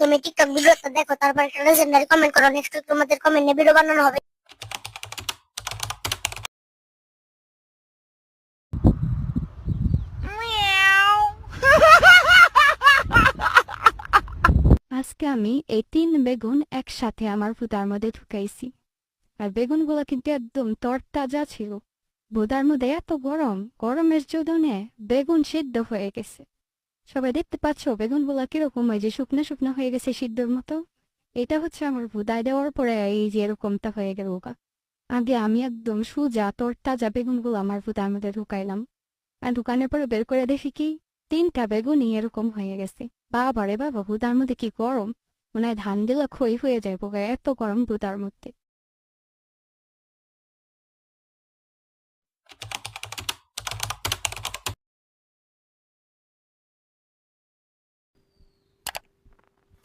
তুমি টিকটক ভিডিওটা দেখো, তারপর একটা লেজেন্ডারি কমেন্ট করো, নেক্সট তোমাদের কমেন্ট নিয়ে ভিডিও বানানো হবে। আজকে আমি এই 3 বেগুন একসাথে আমার ভুতার মধ্যে ঢুকাইছি। আর বেগুনগুলো কিন্তু একদম তরতাজা ছিল। ভুতার মধ্যে এত গরমের জন্য বেগুন সিদ্ধ হয়ে গেছে। সবাই দেখতে পাচ্ছ বেগুনগুলো কিরকম হয়, যে শুকনো শুকনো হয়ে গেছে সিদ্ধর মতো। এটা হচ্ছে আমার ভুতায় দেওয়ার পরে এই যে এরকমটা হয়ে গেল। আগে আমি একদম সুজা তরতাজা বেগুনগুলো আমার ভুতার মধ্যে ঢুকাইলাম। আর দোকানের পরে বের করে দেখি কি 3টা বেগুনই এরকম হয়ে গেছে। বাবা রে বাবা, ভুতার মধ্যে কি গরম! মনে হয় ধান দিলে ক্ষয় হয়ে যায়, এত গরম ভুতার মধ্যে।